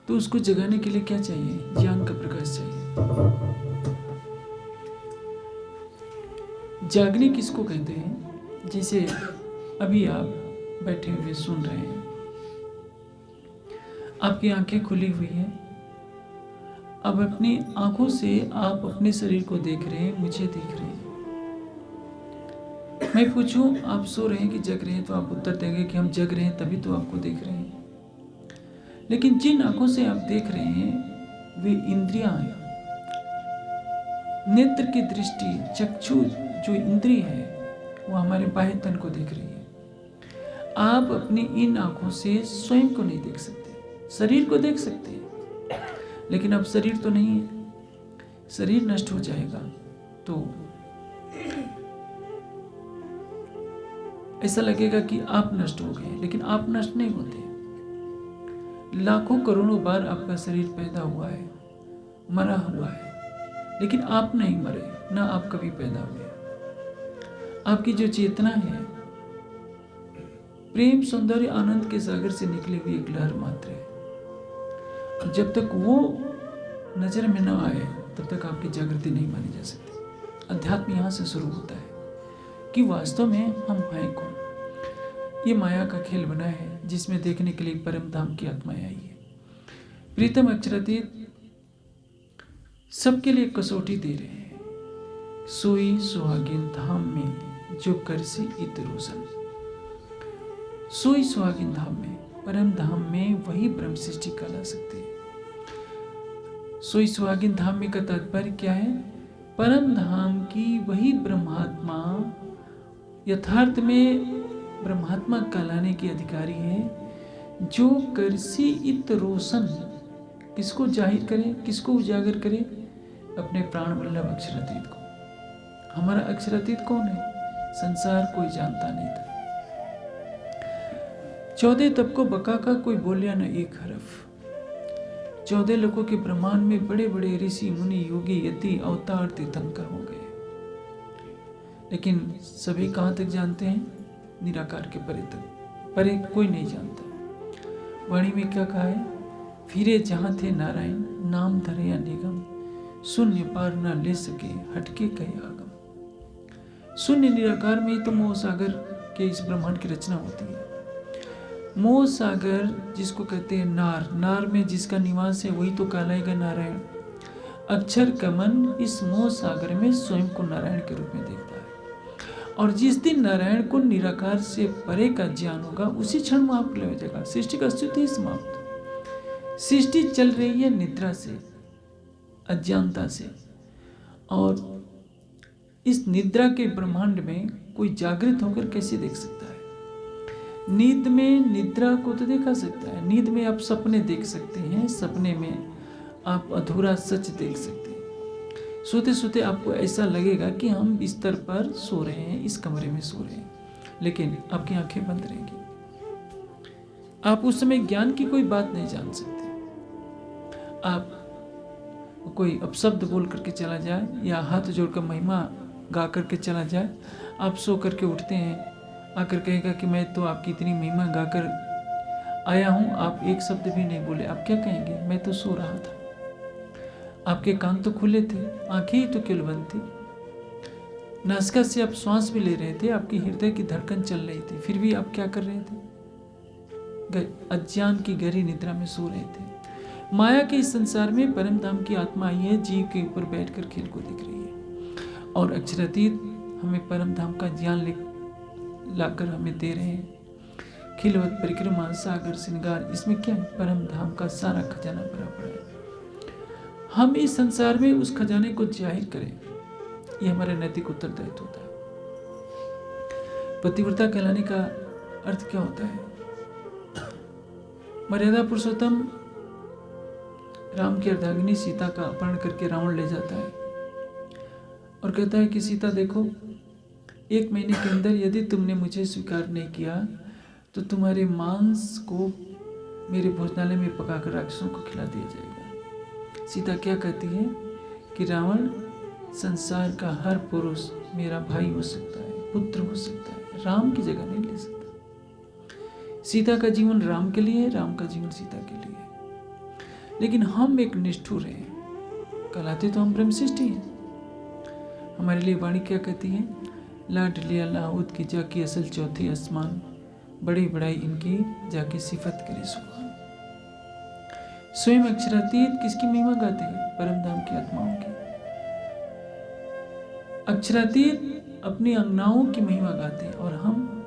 तो उसको जगाने के लिए क्या चाहिए? ज्ञान का प्रकाश चाहिए। जागने किसको कहते हैं? जिसे अभी आप बैठे हुए सुन रहे हैं, आपकी आंखें खुली हुई हैं, अब अपनी आंखों से आप अपने शरीर को देख रहे हैं, मुझे देख रहे हैं। मैं पूछूं आप सो रहे हैं कि जग रहे हैं, तो आप उत्तर देंगे कि हम जग रहे हैं, तभी तो आपको देख रहे हैं। लेकिन जिन आंखों से आप देख रहे हैं वे इंद्रियां हैं। नेत्र की दृष्टि, चक्षु जो इंद्रिय है, वो हमारे बाह्य तन को देख रही है। आप अपनी इन आंखों से स्वयं को नहीं देख सकते, शरीर को देख सकते हैं, लेकिन अब शरीर तो नहीं है, शरीर नष्ट हो जाएगा तो ऐसा लगेगा कि आप नष्ट हो गए, लेकिन आप नष्ट नहीं होते। लाखों करोड़ों बार आपका शरीर पैदा हुआ है, मरा हुआ है, लेकिन आप नहीं मरे, ना आप कभी पैदा हुए। आपकी जो चेतना है प्रेम, सौंदर्य, आनंद के सागर से निकली हुई एक लहर मात्र है। जब तक वो नजर में न आए तब तक आपकी जागृति नहीं मानी जा सकती। अध्यात्म यहां से शुरू होता है कि वास्तव में हम हैं कौन। ये माया का खेल बना है जिसमें देखने के लिए परम धाम की आत्माएं आई है। प्रीतम अक्षरातीत सबके लिए कसौटी दे रहे हैं। सोई सुहागिन धाम में जो करसी इत रोशन। सोई सुहागिन धाम में, परम धाम में वही ब्रह्म सृष्टि का ला सकते हैं। सोई सुहागिन धाम में का तात्पर्य क्या है? परम धाम की वही ब्रह्मात्मा यथार्थ में ब्रह्मात्मा कहलाने की अधिकारी है जो करसी इत रोशन किसको जाहिर करे, किसको उजागर करे? अपने प्राण वल्लभ अक्षरातीत को। हमारा अक्षरातीत कौन है? संसार कोई जानता नहीं था। 14 तप को बका का कोई बोलिया न एक हरफ। 14 लोगों के ब्रह्मांड में बड़े बड़े ऋषि, मुनि, योगी, यति, अवतार, तीर्थंकर हो गए, लेकिन सभी कहां तक जानते हैं? निराकार के परे तक। परे कोई नहीं जानता। वाणी में क्या कहा है? फिरे जहां थे नारायण, नाम धरे या निगम, शून्य पार न ले सके, हटके कहे आगम। शून्य निराकार में तो मोह सागर के इस ब्रह्मांड की रचना होती है। मोह सागर जिसको कहते हैं नार, नार में जिसका निवास है वही तो कहलाएगा नारायण। अक्षर कमन इस मोह सागर में स्वयं को नारायण के रूप में देखता है, और जिस दिन नारायण को निराकार से परे का ज्ञान होगा उसी क्षण वहां प्रलय हो जाएगा। सृष्टि का अस्तित्व ही समाप्त। सृष्टि चल रही है निद्रा से, अज्ञानता से, और इस निद्रा के ब्रह्मांड में कोई जागृत होकर कैसे देख सकता है? नींद में निद्रा को तो देखा सकता है, नींद में आप सपने देख सकते हैं, सपने में आप अधूरा सच देख सकते हैं। सोते सोते आपको ऐसा लगेगा कि हम बिस्तर पर सो रहे हैं, इस कमरे में सो रहे हैं, लेकिन आपकी आंखें बंद रहेंगी। आप उस समय ज्ञान की कोई बात नहीं जान सकते। आप कोई अपशब्द बोल करके चला जाए या हाथ जोड़कर महिमा गा करके चला जाए, आप सो करके उठते हैं, आकर कहेगा कि मैं तो आपकी इतनी महिमा गाकर आया हूं, आप एक शब्द भी नहीं बोले। आप क्या कहेंगे? मैं तो सो रहा था। आपके कान तो खुले थे, आंखें ही तो केवल बंद थी। नासिका से आप श्वास भी ले रहे थे, आपकी हृदय की धड़कन चल रही थी, फिर भी आप क्या कर रहे थे? अज्ञान की गहरी निद्रा में सो रहे थे। माया के इस संसार में परम धाम की आत्मा आई है, जीव के ऊपर बैठकर खेल को दिख रही है, और अक्षरातीत हमें परम धाम का ज्ञान लाकर हमें दे रहे हैं। खिलवत परिक्रमा, सागर, श्रृंगार, इसमें क्या है? परम धाम का सारा खजाना भरा पड़ा है। हम इस संसार में उस खजाने को जाहिर करें, यह हमारा नैतिक उत्तरदायित्व होता है। पतिव्रता कहलाने का अर्थ क्या होता है? मर्यादा पुरुषोत्तम राम की अर्धांगिनी सीता का अपहरण करके रावण ले जाता है और कहता है कि सीता देखो, 1 महीने के अंदर यदि तुमने मुझे स्वीकार नहीं किया तो तुम्हारे मांस को मेरे भोजनालय में पकाकर राक्षसों को खिला दिया जाएगा। सीता क्या कहती है कि रावण, संसार का हर पुरुष मेरा भाई हो सकता है, पुत्र हो सकता है, राम की जगह नहीं ले सकता। सीता का जीवन राम के लिए है, राम का जीवन सीता के लिए है। लेकिन हम एक निष्ठुर हैं, कहलाते तो हम ब्रह्म सृष्टि हैं। हमारे लिए वाणी क्या कहती है? लाड लिया लाउद की जाकी असल चौथी आसमान, बड़ी बड़ाई इनकी जाके सिफत करे सुभान। स्वयं अक्षरातीत किसकी महिमा गाते हैं? परम धाम की आत्माओं की। अक्षरातीत अपनी अंगनाओं की महिमा गाते हैं और हम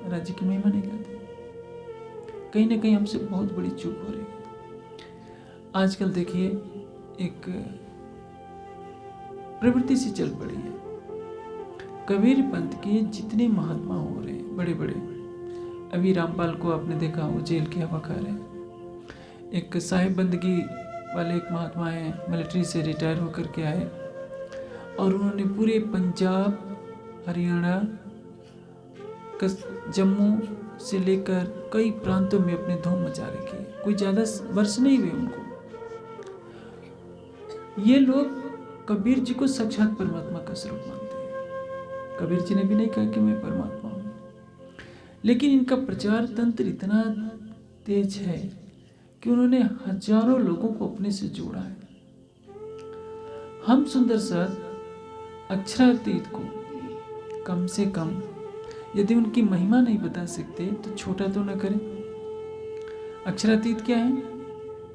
राज्य की महिमा नहीं गाते। कहीं ना कहीं हमसे बहुत बड़ी चूक हो रही है। आजकल देखिए एक प्रवृत्ति सी चल पड़ी है। कबीर पंथ के जितने महात्मा हो रहे हैं बड़े बड़े, अभी रामपाल को आपने देखा, वो जेल की हवा खा रहे हैं। एक साहिब बंदगी वाले एक महात्मा हैं, मिलिट्री से रिटायर होकर के आए और उन्होंने पूरे पंजाब, हरियाणा, जम्मू से लेकर कई प्रांतों में अपने धूम मचा रखी है। कोई ज़्यादा वर्ष नहीं हुए उनको। ये लोग कबीर जी को साक्षात परमात्मा का स्वरूप मानते हैं। कबीर जी ने भी नहीं कहा कि मैं परमात्मा हूँ, लेकिन इनका प्रचार तंत्र इतना तेज है कि उन्होंने हजारों लोगों को अपने से जोड़ा है। हम सुंदर सर अक्षरातीत को कम से कम यदि उनकी महिमा नहीं बता सकते तो छोटा तो न करें। अक्षरातीत क्या है?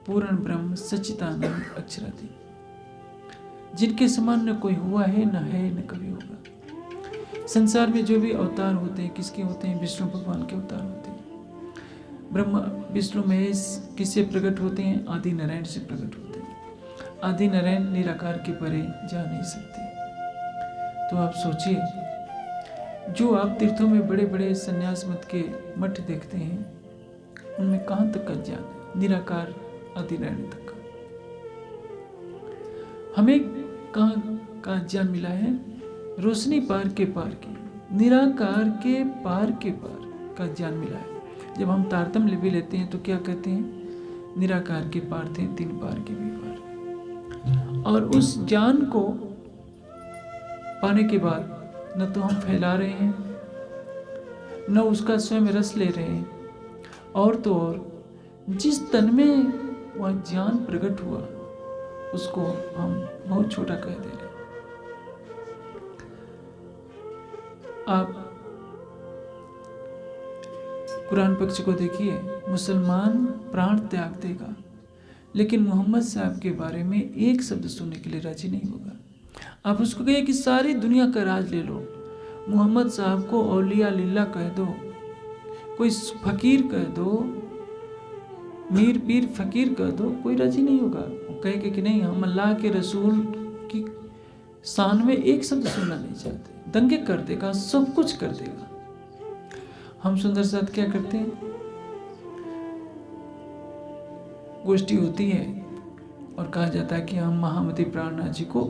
पूर्ण ब्रह्म सच्चिदानंद अक्षरातीत, जिनके समान न कोई हुआ है, न है, न कभी होगा। संसार में जो भी अवतार होते हैं किसके होते हैं? विष्णु भगवान के अवतार होते हैं। ब्रह्मा विष्णु महेश किससे प्रकट होते हैं? आदि नारायण से प्रकट होते हैं। आदि नारायण निराकार के परे जा नहीं सकते। तो आप सोचिए, जो आप तीर्थों में बड़े बड़े संन्यास मत के मठ देखते हैं, उनमें कहाँ तक का ज्ञान है? निराकार आदि नारायण तक का। हमें कहाँ का ज्ञान मिला है? रोशनी पार के पार की, निराकार के पार का ज्ञान मिला है। जब हम तारतम्य भी लेते हैं तो क्या कहते हैं? निराकार के पार थे, तीन पार के भी पार। और उस ज्ञान को पाने के बाद न तो हम फैला रहे हैं, न उसका स्वयं रस ले रहे हैं, और तो और जिस तन में वह ज्ञान प्रकट हुआ उसको हम बहुत छोटा कह दे रहे हैं। आप कुरान पक्ष को देखिए, मुसलमान प्राण त्याग देगा लेकिन मोहम्मद साहब के बारे में एक शब्द सुनने के लिए राजी नहीं होगा। आप उसको कहिए कि सारी दुनिया का राज ले लो, मोहम्मद साहब को औलिया लिल्ला कह दो, कोई फकीर कह दो, मीर पीर फकीर कह दो, कोई राजी नहीं होगा। वो कहेगा कि नहीं, हम अल्लाह के रसूल की शान में एक शब्द सुनना नहीं चाहते। दंगे कर देगा, सब कुछ कर देगा। हम सुंदर साथ क्या करते हैं? गोष्ठी होती है और कहा जाता है कि हम महामती प्राणनाथ जी को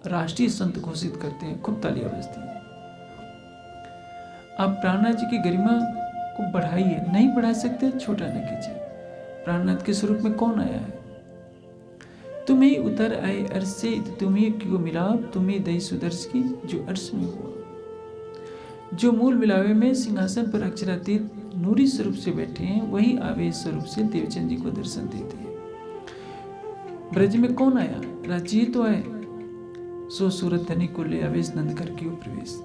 राष्ट्रीय संत घोषित करते हैं, खूब तालियां बजती हैं। आप प्राणनाथ जी की गरिमा को बढ़ाइए, नहीं बढ़ा सकते छोटा न कीजिए। प्राणनाथ के स्वरूप में कौन आया है? तुम्हें उतर आए अर्श से, तुम्हें क्यों मिलाप, तुम्हें दई सुदर्श की जो अर्श में हुआ। जो मूल मिलावे में सिंहासन पर अक्षरातीत नूरी स्वरूप से बैठे हैं, वही आवेश स्वरूप से देवचंद जी को दर्शन देते हैं। ब्रज में कौन आया? राज्य तो आए, सो सूरत धनी को ले आवेश नंद कर क्यों प्रवेश।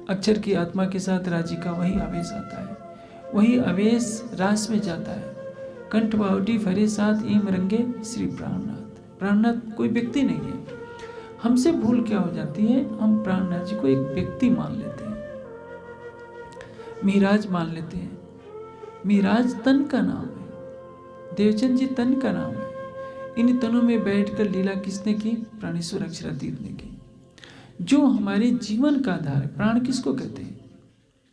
अक्षर की आत्मा के साथ राजी का वही आवेश आता है, वही आवेश रास में जाता है। कंठ बावटी फरे साथ ईम रंगे श्री प्राणनाथ। प्राणनाथ कोई व्यक्ति नहीं है। हमसे भूल क्या हो जाती है? हम प्राणनाथ जी को एक व्यक्ति मान लेते हैं, मिराज मान लेते हैं। मिराज तन का नाम है, देवचंद जी तन का नाम है। इन तनों में बैठकर लीला किसने की? प्राणेश्वर अक्षरातीत ने की, जो हमारे जीवन का आधार है। प्राण किसको कहते हैं?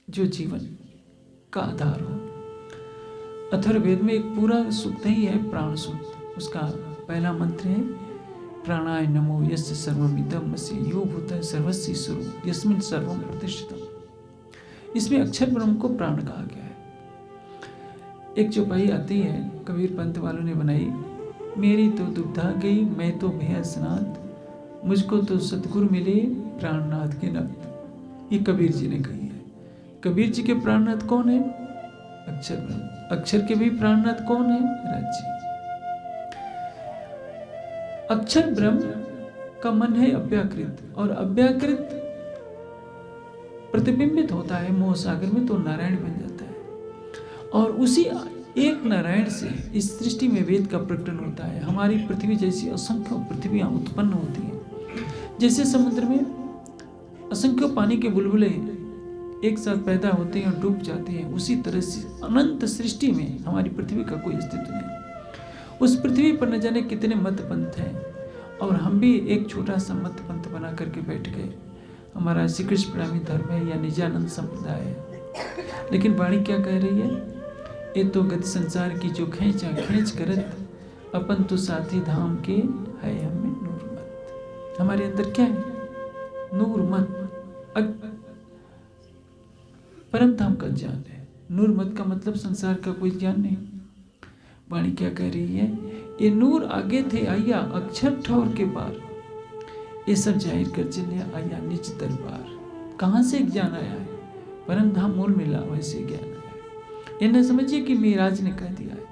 जो जीवन का आधार हो। अथर्ववेद में एक पूरा सूक्त ही है प्राण सूक्त। उसका पहला मंत्र है प्राणाय नमो यस्य सर्वमिदं मसि यो भूतः सर्वस्य स्वरूप यस्मिन् सर्वं प्रतिष्ठितम्। इसमें अक्षर ब्रह्म को प्राण कहा गया है। एक चौपाई आती है, कबीर पंथ वालों ने बनाई, मेरी तो दुविधा गई, मैं तो भैया स्नात, मुझको तो सतगुरु मिले प्राणनाथ के नाथ। ये कबीर जी ने कही है। कबीर जी के प्राणनाथ कौन है? अक्षर ब्रह्म। अक्षर के भी प्राणनाथ कौन है? राज्य। अक्षर ब्रह्म का मन है अव्याकृत, और अव्याकृत प्रतिबिंबित होता है मोह सागर में तो नारायण बन जाता है। और उसी एक नारायण से इस सृष्टि में वेद का प्रकटन होता है। हमारी पृथ्वी जैसी असंख्य पृथ्वियां उत्पन्न होती हैं। जैसे समुद्र में असंख्य पानी के बुलबुले एक साथ पैदा होते हैं और डूब जाते हैं, उसी तरह से अनंत सृष्टि में हमारी पृथ्वी का कोई अस्तित्व नहीं। उस पृथ्वी पर न जाने कितने मत पंथ हैं, और हम भी एक छोटा सा मत पंथ बना करके बैठ गए। हमारा श्री कृष्ण प्रेमी धर्म है या निजानंद संप्रदाय है। लेकिन वाणी क्या कह रही है? ये तो गति संसार की जो खींचा खींच करत, अपन तो साथी धाम के है हमें नूर मत। हमारे अंदर क्या है? नूर मत, परम धाम का ज्ञान है। नूर मत का मतलब संसार का कोई ज्ञान नहीं। वाणी क्या कह रही है? ये नूर आगे थे आया अक्षर ठौर के पार, ये सब जाहिर कर चलिया आया निज दरबार। कहाँ से ज्ञान आया है? परम धाम मूल मिला वैसे ज्ञान आया है। ये न समझिए कि मेराज ने कह दिया है।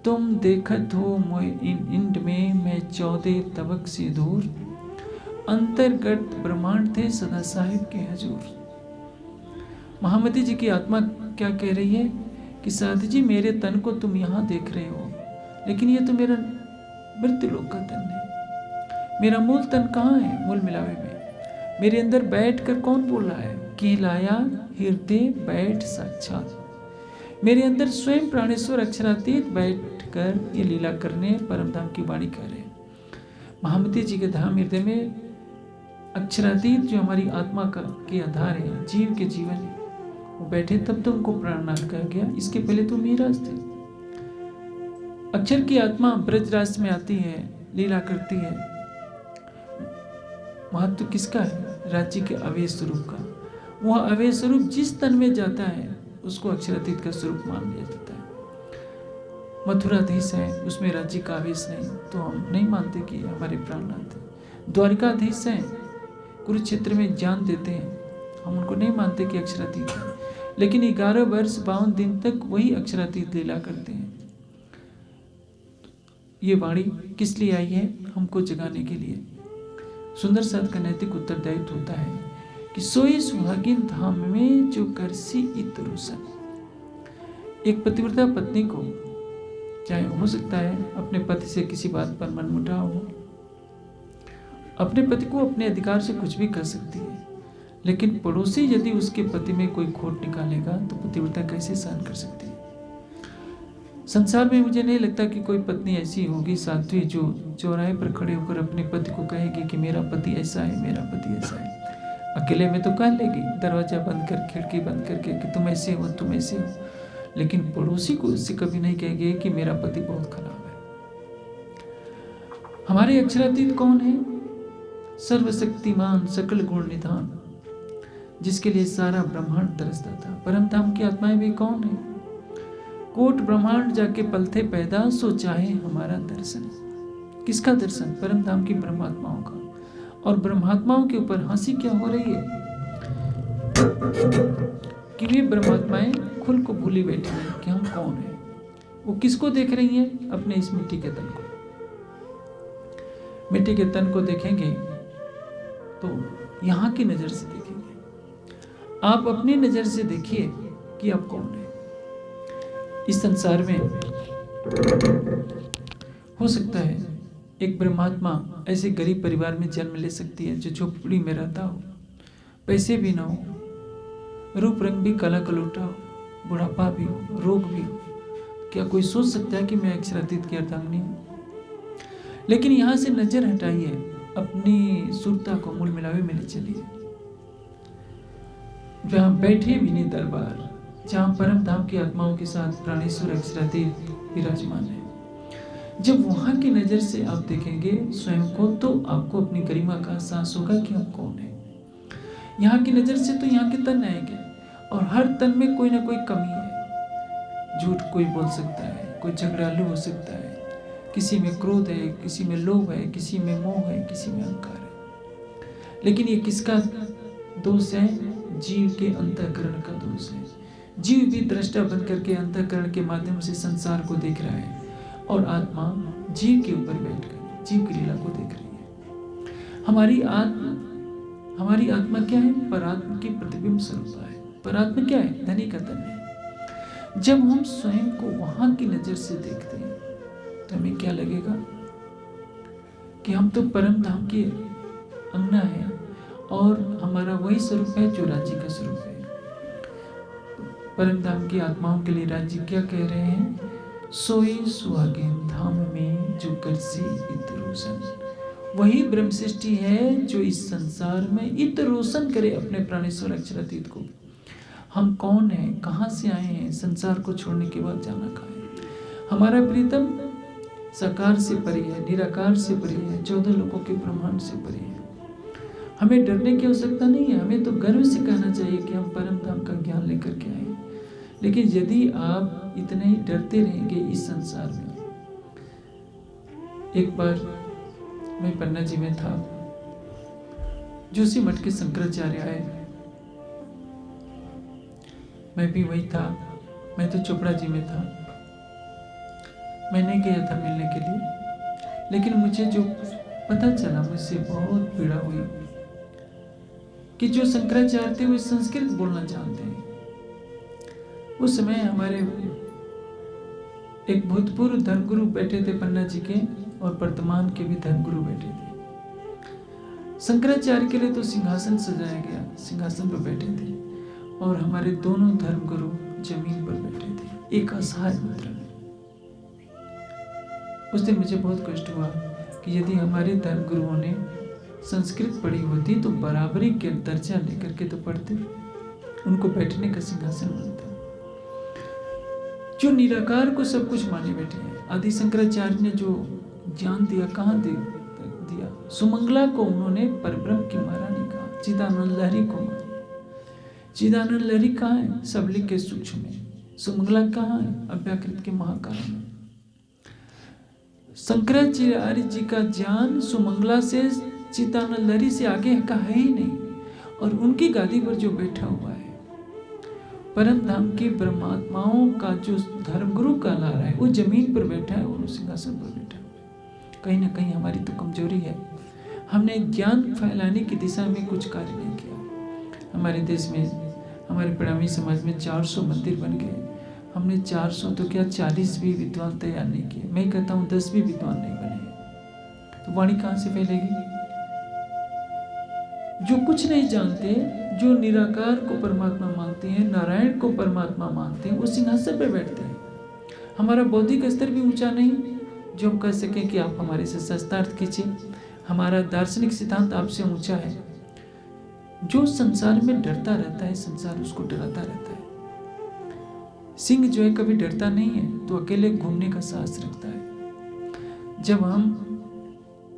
तुम देखत हो मोय इन इंड में मैं 14 तबक से दूर, अंतर्गत ब्रह्मांड थे सदा साहिब के हजूर। महामती जी की आत्मा क्या कह रही है कि साधु जी मेरे तन को तुम यहाँ देख रहे हो, लेकिन ये तो मेरा मृत्यु लोक का तन है। मेरा मूल तन कहाँ है? मूल मिलावे में। मेरे अंदर बैठ कर कौन बोल रहा है? कहलाया हृदय बैठ साक्षात। मेरे अंदर स्वयं प्राणेश्वर अक्षरातीत बैठ कर ये लीला करने परम धाम की वाणी कर रहे हैं। महामती जी के धाम हृदय में अक्षरातीत जो हमारी आत्मा का के आधार है, जीव के जीवन है, वो बैठे तब तो उनको प्राणनाथ कहा गया। इसके पहले तो मीराज थे। अक्षर की आत्मा ब्रजराज में आती है, लीला करती है। महत्व किसका है? राज्य के अवय स्वरूप का। वह अवय स्वरूप जिस तन में जाता है उसको अक्षरातीत का स्वरूप मान लिया जाता है। मथुराधीश है, उसमें राज्य का आवेश नहीं, तो हम नहीं मानते कि हमारे प्राणनाथ है। द्वारिकाधीश है, कुरुक्षेत्र में जान देते हैं, हम उनको नहीं मानते कि अक्षरातीत है। लेकिन 11 वर्ष 52 दिन तक वही अक्षरातीत लीला करते हैं। ये वाणी किस लिए आई है? हमको जगाने के लिए। सुंदर साध का नैतिक उत्तरदायित्व होता है कि सोई सुहागिन धाम में जो करसी इतरुसन। एक पतिव्रता पत्नी को, चाहे हो सकता है अपने पति से किसी बात पर मनमुटाव हो, अपने पति को अपने अधिकार से कुछ भी कर सकती है, लेकिन पड़ोसी यदि उसके पति में कोई खोट निकालेगा तो पतिव्रता कैसे सहन कर सकती है? संसार में मुझे नहीं लगता कि कोई पत्नी ऐसी होगी साध्वी जो चौराहे पर खड़े होकर अपने पति को कहेगी कि मेरा पति ऐसा है, मेरा पति ऐसा है। अकेले में तो कह लेगी, दरवाजा बंद कर, खिड़की बंद करके, कि तुम ऐसे हो, तुम ऐसे हो। लेकिन पड़ोसी को उससे कभी नहीं कहेगी कि मेरा पति बहुत खराब है। हमारे अक्षरातीत कौन है? सर्वशक्तिमान, सकल गुण निधान, जिसके लिए सारा ब्रह्मांड तरसता था। परम धाम की आत्माएं भी कौन है? कोट ब्रह्मांड जाके पलथे पैदा, सो चाहे हमारा दर्शन। किसका दर्शन? परम धाम की ब्रह्मात्माओं का। और ब्रह्मात्माओं के ऊपर हंसी क्या हो रही है कि वे ब्रह्मात्माएं खुद को भूली बैठी हैं कि हम कौन हैं। वो किसको देख रही हैं? अपने इस मिट्टी के तन को। मिट्टी के तन को देखेंगे तो यहाँ की नजर से देखेंगे। आप अपनी नजर से देखिए कि आप कौन है। इस संसार में हो सकता है एक ब्रह्मात्मा ऐसे गरीब परिवार में जन्म ले सकती है जो झोपड़ी में रहता हो, पैसे भी ना हो, रूप रंग भी काला कलोटा हो, बुढ़ापा भी हो, रोग भी हो। क्या कोई सोच सकता है कि मैं अक्षरातीत की अर्धांगिनी हूँ? लेकिन यहाँ से नजर हटाइए, अपनी सुरता को मूल मिलावे में ले चलिए। जहाँ बैठे विनी दरबार, जहाँ परम धाम की आत्माओं के साथ प्राणेश्वर अक्षरातीत विराजमान है। जब वहां की नजर से आप देखेंगे स्वयं को, तो आपको अपनी गरिमा का एहसास होगा कि हम कौन है। यहाँ की नजर से तो यहाँ के तन आएंगे, और हर तन में कोई ना कोई कमी है। झूठ कोई बोल सकता है, कोई झगड़ालू हो सकता है, किसी में क्रोध है, किसी में लोभ है, किसी में मोह है, किसी में अहंकार है। लेकिन ये किसका दोष है? जीव के अंतःकरण का दोष है। जीव भी दृष्टा बन करके अंतःकरण के माध्यम से संसार को देख रहा है, और आत्मा जीव के ऊपर बैठ गई। जीव की लीला को देख रही है। हमारी आत्मा क्या है? परात्मा की प्रतिबिंब स्वरूप है। परात्मा क्या है? धनी का धन है। जब हम स्वयं को वहां की नजर से देखते हैं तो हमें क्या लगेगा कि हम तो परम धाम की अंगना है और हमारा वही स्वरूप है जो राज्य का स्वरूप है। परम धाम की आत्माओं के लिए राज्य क्या कह रहे हैं? सोए सुहागे धाम में जो करसी इत रोशन। वही ब्रह्म सृष्टि है जो इस संसार में इत रोशन करे अपने प्राणेश्वर अक्षरातीत को। हम कौन हैं, कहाँ से आए हैं, संसार को छोड़ने के बाद जाना कहाँ है। हमारा प्रीतम साकार से परे है, निराकार से परे है, 14 लोकों के ब्रह्मांड से परे है। हमें डरने की आवश्यकता नहीं है। हमें तो गर्व से कहना चाहिए कि हम परम धाम का ज्ञान लेकर के आए। लेकिन यदि आप इतने ही डरते रहेंगे इस संसार में। एक बार मैं पन्ना जी में था, जोशी मठ के शंकराचार्य आए, मैं भी वही था। मैं तो चोपड़ा जी में था। मैं नहीं गया था मिलने के लिए, लेकिन मुझे जो पता चला मुझसे बहुत पीड़ा हुई कि जो शंकराचार्य थे वो संस्कृत बोलना जानते हैं। उस समय हमारे एक भूतपूर्व धर्मगुरु बैठे थे पन्ना जी के, और वर्तमान के भी धर्मगुरु बैठे थे। शंकराचार्य के लिए तो सिंहासन सजाया गया, सिंहासन पर बैठे थे, और हमारे दोनों धर्मगुरु जमीन पर बैठे थे एक असहाय मुद्रा में। उस दिन मुझे बहुत कष्ट हुआ कि यदि हमारे धर्मगुरुओं ने संस्कृत पढ़ी होती तो बराबरी के दर्जा लेकर के तो पढ़ते, उनको बैठने का सिंहासन मिलता। जो निराकार को सब कुछ माने बैठे हैं। आदि शंकराचार्य ने जो ज्ञान दिया, कहाँ दिया? सुमंगला को उन्होंने परब्रह्म की महारानी कहा, चिदानंद लहरी को माना। चिदानंद लहरी कहाँ है? सबलिक के सूक्ष्म में। सुमंगला कहाँ है? अव्याकृत के महाकाल में। शंकराचार्य जी का ज्ञान सुमंगला से, चिदानंद लहरी से आगे का है ही नहीं। और उनकी गादी पर जो बैठा हुआ है, परम धाम के ब्रह्मात्माओं का जो धर्मगुरु कहला रहा है, वो जमीन पर बैठा है और सिंहासन पर बैठा है। कहीं ना कहीं हमारी तो कमजोरी है। हमने ज्ञान फैलाने की दिशा में कुछ कार्य नहीं किया। हमारे देश में, हमारे प्रणामी समाज में 400 मंदिर बन गए। हमने 400 तो क्या 40 भी विद्वान तैयार नहीं किए। मैं कहता हूँ 10 भी विद्वान नहीं बने तो वाणी कहाँ से फैलेगी? जो कुछ नहीं जानते, जो निराकार को परमात्मा मानते हैं, नारायण को परमात्मा मानते हैं, वो सिंहासन पर बैठते हैं। हमारा बौद्धिक स्तर भी ऊंचा नहीं जो हम कह सकें कि आप हमारे से शस्त्रार्थ कीजिए। हमारा दार्शनिक सिद्धांत आपसे ऊंचा है। जो संसार में डरता रहता है, संसार उसको डराता रहता है। सिंह जो है कभी डरता नहीं है, तो अकेले घूमने का साहस रखता है। जब हम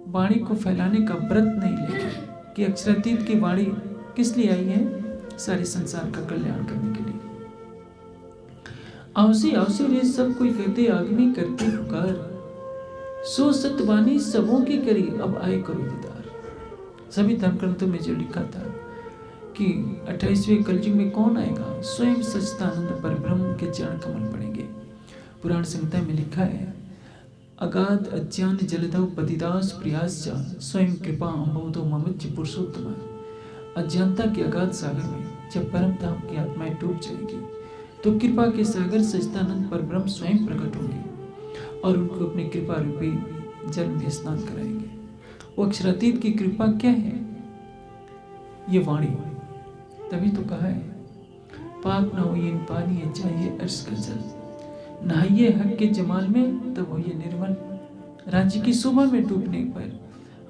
वाणी को फैलाने का व्रत नहीं लेंगे कि अक्षरातीत की वाणी किस लिए आई है? सारे संसार का कल्याण करने के लिए। आवसी रे सब कोई कहते आगमी करते पुकार, सो सतवानी सबों की करी अब आए करो दीदार। सभी धर्म ग्रंथों में जो लिखा था कि 28वें कलयुग में कौन आएगा? स्वयं सच्चिदानंद परब्रह्म के चरण कमल पड़ेंगे। पुराण संहिता में लिखा है, अगाध अज्ञान जलधौ पतिदास प्रियास्चा स्वयं कृपा अम्बोधो ममज्ज पुरुषोत्तम। अज्ञानता के अगाध सागर में जब परम धाम की आत्माएं डूब जाएगी तो कृपा के सागर सच्चिदानंद परब्रह्म स्वयं प्रकट होंगे और उनको अपनी कृपा रूपी जल में स्नान कराएंगे। वो अक्षरातीत की कृपा क्या है? ये वाणी। तभी तो कहा है, पाक न हो ये पानी है चाहिए अर्श का जल, नहाइए हक के जमाल में तब हो ये निर्मल। राज्य की शोभा में डूबने पर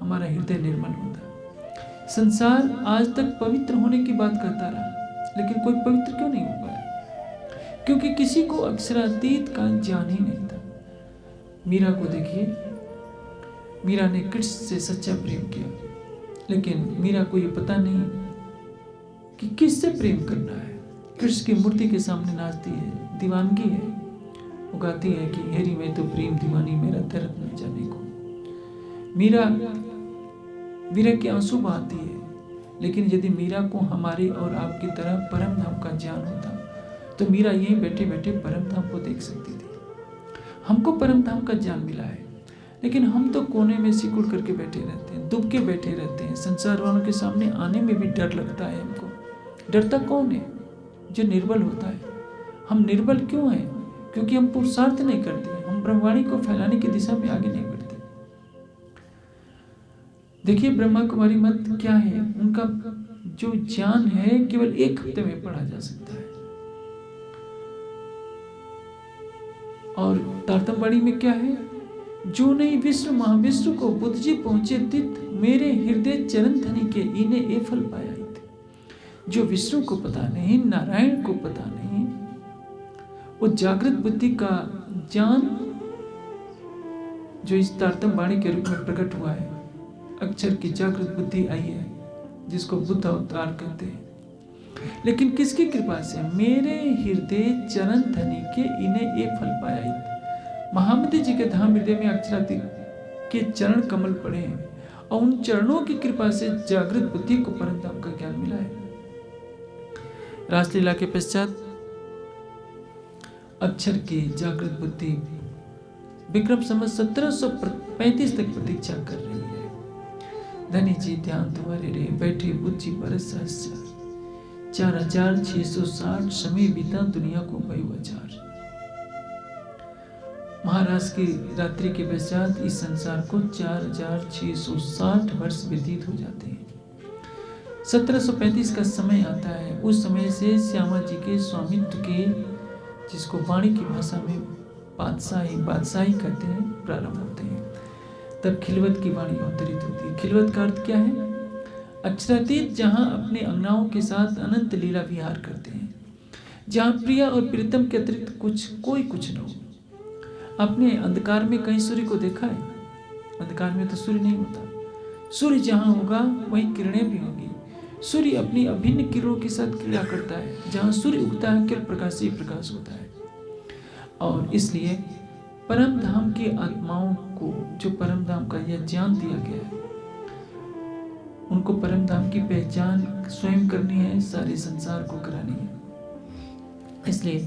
हमारा हृदय निर्मल होता। संसार आज तक पवित्र होने की बात कहता रहा, लेकिन कोई पवित्र क्यों नहीं हो पाया? क्योंकि किसी को अक्षरातीत का ज्ञान ही नहीं था। मीरा को देखिए, मीरा ने कृष्ण से सच्चा प्रेम किया, लेकिन मीरा को ये पता नहीं कि किससे प्रेम करना है। कृष्ण की मूर्ति के सामने नाचती है, दीवानगी है। वो गाती है कि हेरी मैं तो प्रेम दीवानी मेरा दर्द न जाने को। मीरा विरह के आंसू बहाती है, लेकिन यदि मीरा को हमारे और आपकी तरह परम धाम का ज्ञान होता तो मीरा यहीं बैठे बैठे परम धाम को देख सकती थी। हमको परम धाम का ज्ञान मिला है, लेकिन हम तो कोने में सिकुड़ करके बैठे रहते हैं, दुब के बैठे रहते हैं। संसार वालों के सामने आने में भी डर लगता है हमको। डरता कौन है? जो निर्बल होता है। हम निर्बल क्यों हैं? क्योंकि हम पुरुषार्थ नहीं करते, हम ब्रह्मवाणी को फैलाने की दिशा में आगे नहीं बढ़ते। देखिए ब्रह्मा कुमारी मत क्या है, उनका जो ज्ञान है केवल 1 हफ्ते में पढ़ा जा सकता है। और तारतम्यवाणी में क्या है, जो नहीं विश्व महाविश्व को बुद्ध जी पहुंचे तित मेरे हृदय चरण धनी के इन्हें ए फल पाया। जो विष्णु को पता नहीं, नारायण को पता नहीं, वो जागृत बुद्धि का ज्ञान जो इस तारतम्यवाणी के रूप में प्रकट हुआ है, अक्षर की जागृत बुद्धि आई है, जिसको बुद्ध अवतार कहते हैं। लेकिन किसकी कृपा से? मेरे हृदय चरण धनी के इन्हें एक फल पाया। महामती जी के धाम हृदय में अक्षराती के चरण कमल पड़े हैं और उन चरणों की कृपा से जागृत बुद्धि को परम धाम का ज्ञान मिला है। रासलीला के पश्चात अक्षर की जागृत बुद्धि विक्रम संवत 1735 तक प्रतीक्षा कर रही है। धनी जी ध्यान तुम्हारे रे बैठे बुद्धि बरस सहस्र 4660 समय बीता दुनिया को भयवचार। महाराज की रात्रि के पश्चात इस संसार को 4660 वर्ष व्यतीत हो जाते हैं। 1735 का समय आता है। उस समय से श्यामा जी के स्वामित्व के, जिसको वाणी की भाषा में बादशाही कहते हैं, प्रारंभ होते हैं। तब खिलवत की वाणी अवतरित होती है। खिलवत का अर्थ क्या है? अक्षरातीत, जहाँ अपने अंगनाओं के साथ अनंत लीला विहार करते हैं, जहाँ प्रिया और प्रीतम के अतिरिक्त कोई कुछ न हो। आपने अंधकार में कहीं सूर्य को देखा है? अंधकार में तो सूर्य नहीं होता। सूर्य जहाँ होगा वहीं किरणें भी होंगी। सूर्य अपनी अभिन्न किरणों के साथ क्रिया करता है। जहाँ सूर्य उगता है केवल प्रकाश ही प्रकाश होता है। और इसलिए परम धाम की आत्माओं को जो परम धाम का यह ज्ञान दिया गया है, उनको परम धाम की पहचान स्वयं करनी है, सारे संसार को करानी है। इसलिए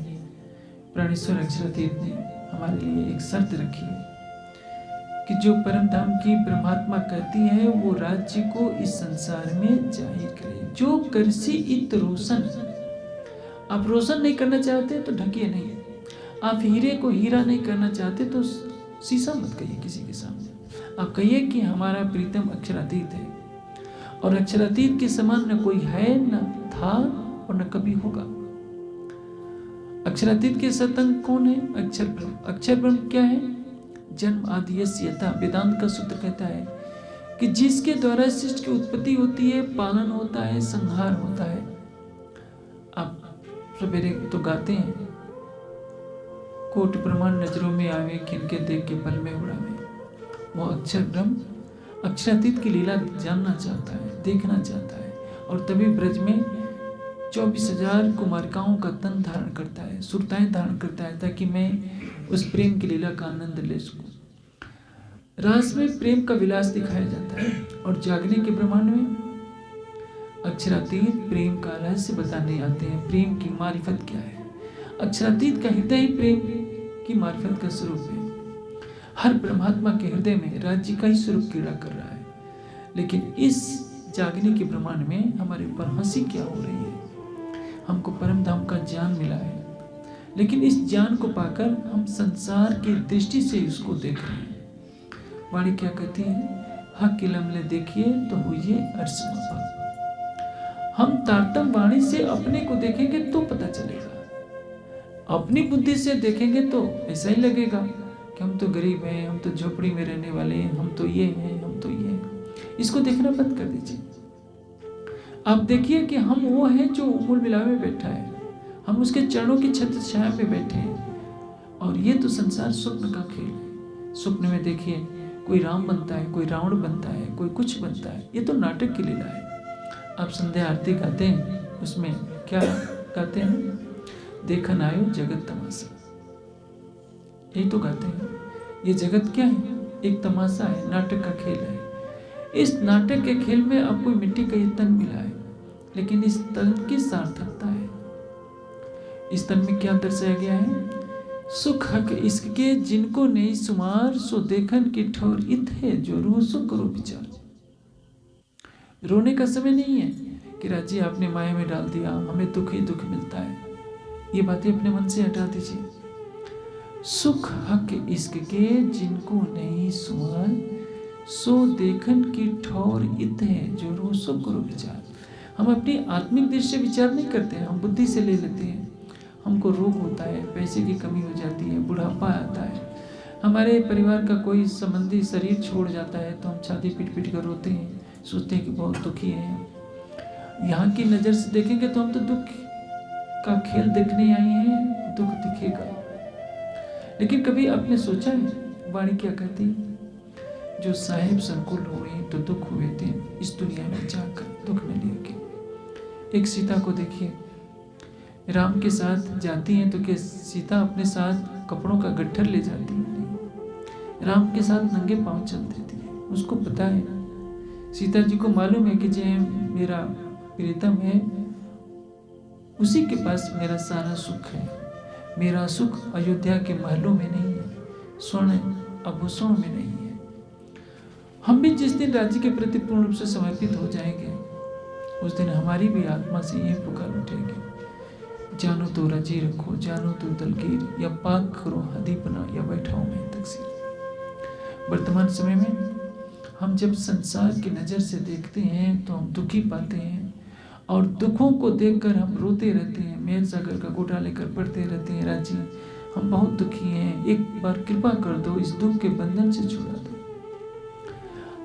प्राणेश्वर अक्षरातीत ने हमारे लिए एक शर्त रखी है कि जो परम धाम की परमात्मा कहती है वो राज्य को इस संसार में जाहिर करे। जो करसी इत रोशन, आप रोशन नहीं करना चाहते तो ढकिए नहीं। आप हीरे को हीरा नहीं करना चाहते तो शीशा मत कहिए किसी के सामने। आप कहिए कि हमारा प्रीतम अक्षरातीत है और अक्षरातीत के समान न कोई है, न था और न कभी होगा। अक्षरातीत के सतंग कौन है? अक्षर ब्रह्म। अक्षर ब्रह्म क्या है? जन्म आदि यथा। वेदांत का सूत्र कहता है कि जिसके द्वारा सृष्टि की उत्पत्ति होती है, पालन होता है, संहार होता है। आप सवेरे तो गाते हैं, कोटि प्रमाण नजरों में आवे, किनके देख के पल में उड़ावे। वो अक्षर ब्रह्म अक्षरातीत की लीला जानना चाहता है, देखना चाहता है, और तभी ब्रज में 24,000 कुमारिकाओं का तन धारण करता है, सुरताएं धारण करता है, ताकि मैं उस प्रेम की लीला का आनंद ले सकूं। रास में प्रेम का विलास दिखाया जाता है और जागने के ब्रह्मांड में अक्षरातीत प्रेम का रहस्य बताने आते हैं। प्रेम की मारिफत क्या है? अक्षरातीत का हृदय ही प्रेम की मारिफत का स्वरूप है। हर परमात्मा के हृदय में राज्य का ही स्वरूप क्रीड़ा कर रहा है। लेकिन इस जागने के ब्रह्मांड में हमारे ऊपर हंसी क्या हो रही है? हमको परम धाम का ज्ञान मिला है, लेकिन इस ज्ञान को पाकर हम संसार की दृष्टि से उसको देख रहे हैं। वाणी क्या कहती है? हक के लमले देखिए तो हुई अर्श मपा। हम तारतम वाणी से अपने को देखेंगे तो पता चलेगा। अपनी बुद्धि से देखेंगे तो ऐसा ही लगेगा कि हम तो गरीब हैं, हम तो झोपड़ी में रहने वाले हैं, हम तो ये हैं, हम तो ये हैं। इसको देखना बंद कर दीजिए। आप देखिए कि हम वो हैं जो मूल मिलावे में बैठा है, हम उसके चरणों की छत्र छाया में बैठे हैं। और ये तो संसार स्वप्न का खेल है। स्वप्न में देखिए कोई राम बनता है, कोई रावण बनता है, कोई कुछ बनता है। ये तो नाटक की लीला है। आप संध्या आरती गाते हैं, उसमें क्या गाते हैं? देखन आयो जगत तमाशा, यही तो गाते हैं। ये जगत क्या है? एक तमाशा है, नाटक का खेल है। इस नाटक के खेल में आपको मिट्टी का ये तन मिला है, लेकिन इस तन की सार्थकता है। इस तन में क्या दर्शाया गया है सुख हक इश्क के जिनको नहीं सुमार, सो देखन की ठोर इत है जो रूह सो करो विचार। रोने का समय नहीं है कि राजी आपने माया में डाल दिया, हमें दुख ही दुख मिलता है। ये बातें अपने मन से हटा दीजिए। सुख हक इश्क के जिनको नहीं सुमार, सो देखन की ठौर इत है जो रूह सो करो विचार। हम अपनी आत्मिक दृष्टि से विचार नहीं करते हैं, हम बुद्धि से ले लेते हैं। हमको रोग होता है, पैसे की कमी हो जाती है, बुढ़ापा आता है, हमारे परिवार का कोई संबंधी शरीर छोड़ जाता है तो हम छाती पीट पीट कर रोते हैं, सोचते हैं कि बहुत दुखी हैं। यहाँ की नज़र से देखेंगे तो हम तो दुख का खेल देखने आए हैं, दुख दिखेगा। लेकिन कभी आपने सोचा है वाणी क्या कहती है? जो साहिब संकुल हुए तो दुख हुए थे, इस दुनिया में जाकर दुख में लिए। एक सीता को देखिए, राम के साथ जाती हैं तो क्या सीता अपने साथ कपड़ों का गट्ठर ले जाती है? नहीं, राम के साथ नंगे पांव चल देती है। उसको पता है, सीता जी को मालूम है कि जो मेरा प्रीतम है उसी के पास मेरा सारा सुख है। मेरा सुख अयोध्या के महलों में नहीं है, स्वर्ण आभूषणों में नहीं है। हम भी जिस दिन राज्य के प्रति पूर्ण रूप से समर्पित हो जाएंगे, उस दिन हमारी भी आत्मा से यह पुकार उठेगी, जानो तो रजी रखो, जानो तो दलगीर, या पाक करो हदीपना, या बैठाओ मैं तकसीर। वर्तमान समय में हम जब संसार की नज़र से देखते हैं तो हम दुखी पाते हैं, और दुखों को देखकर हम रोते रहते हैं, मेर सागर का गोटा लेकर पढ़ते रहते हैं, राजी हम बहुत दुखी हैं, एक बार कृपा कर दो, इस दुख के बंधन से छुड़ा दो।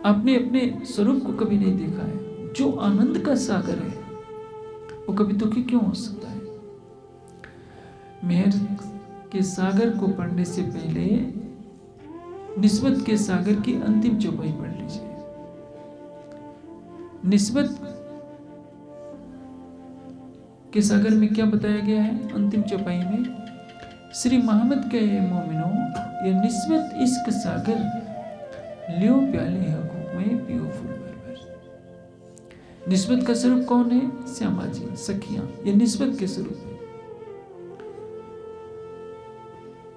आपने अपने स्वरूप को कभी नहीं देखा है। जो आनंद का सागर है वो कभी दुखी क्यों हो सकता है? मेहर के सागर को पढ़ने से पहले निस्बत के सागर की अंतिम चौपाई पढ़ लीजिए। निस्बत के सागर में क्या बताया गया है? अंतिम चौपाई में श्री मोहम्मद के मोमिनो, ये निस्बत इश्क सागर लियो प्याले हकूक में पियो फूल भर भर। निस्बत का स्वरूप कौन है? श्यामा जी, सखियां, ये निस्बत के स्वरूप है।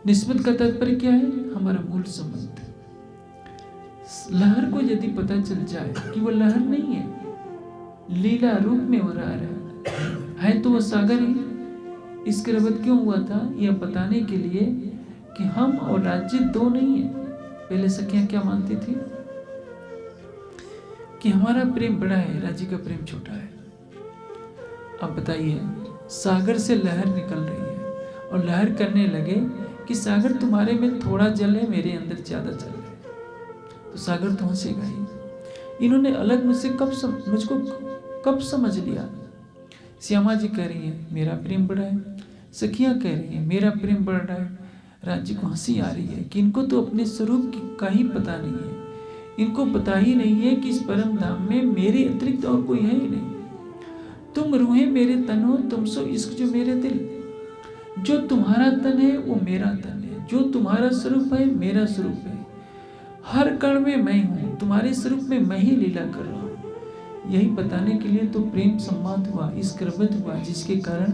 निस्बत का तात्पर्य क्या है? हमारा मूल संबंध। लहर को यदि पता चल जाए कि वो लहर नहीं है, लीला रूप में हो रहा है तो वो सागर ही। इसके रबत क्यों हुआ था? यह बताने के लिए कि हम और राज्य दो नहीं है। पहले सखियां क्या मानती थी? कि हमारा प्रेम बड़ा है, राज्य का प्रेम छोटा है। अब बताइए, सागर से लहर निकल रही है और लहर करने लगे कि सागर तुम्हारे में थोड़ा जल है, मेरे अंदर ज्यादा जल है, तो सागर तो हंसेगा ही। इन्होंने अलग मुझसे मुझको कब समझ लिया? श्यामा जी कह रही है मेरा प्रेम बड़ा है, सखियां कह रही है मेरा प्रेम बढ़ रहा है। राज्य को हंसी आ रही है कि इनको तो अपने स्वरूप का ही पता नहीं है। इनको पता ही नहीं है कि इस परम धाम में मेरे अतिरिक्त और कोई है ही नहीं। तुम रूहें मेरे तन हो, तुम सो इश्क जो मेरे दिल। जो तुम्हारा तन है वो मेरा तन है, जो तुम्हारा स्वरूप है मेरा स्वरूप है। हर कण में मैं हूँ, तुम्हारे स्वरूप में मैं ही लीला कर रहा हूँ। यही बताने के लिए तो प्रेम संवाद हुआ, इश्क रबत हुआ, जिसके कारण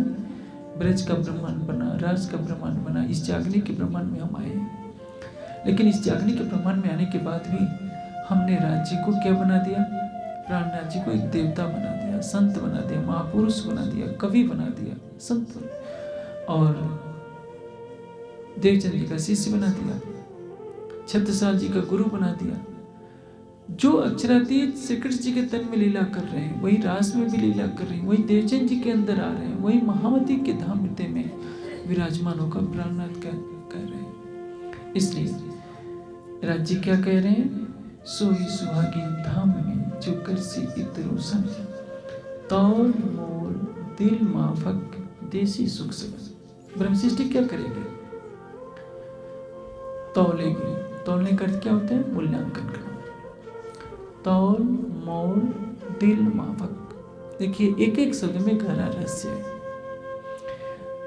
ब्रज का ब्रह्मांड बना, राज का ब्रह्मांड बना। इस जागने के ब्रह्मांड में हम आए। लेकिन इस जागने के ब्रह्मांड में आने के बाद भी हमने राज्य को क्या बना दिया? प्राणनाथ जी को एक देवता बना दिया, संत बना दिया, महापुरुष बना दिया, कवि बना दिया, संत, और देवचंद जी का शिष्य बना दिया, छत्रसाल जी का गुरु बना दिया। जो अक्षरातीत श्री कृष्ण जी के तन में लीला कर रहे हैं, वही रास में भी लीला कर रहे हैं, वही देवचंद जी के अंदर आ रहे हैं, वही महामती के धाम में विराजमान होकर प्राणनाथ कह रहे हैं। इसलिए राज्य क्या कह रहे हैं? सोई सुहागी धाम में जो कर सी इतरोसन, तौल मोल दिल माफक देसी सुख सबस। ब्रह्म सृष्टि क्या करेगी? तौलेगी। तौलने का अर्थ क्या होता है? मूल्यांकन करना। तौल मोल दिल माफक। देखिए, एक एक शब्द में गहरा रहस्य है।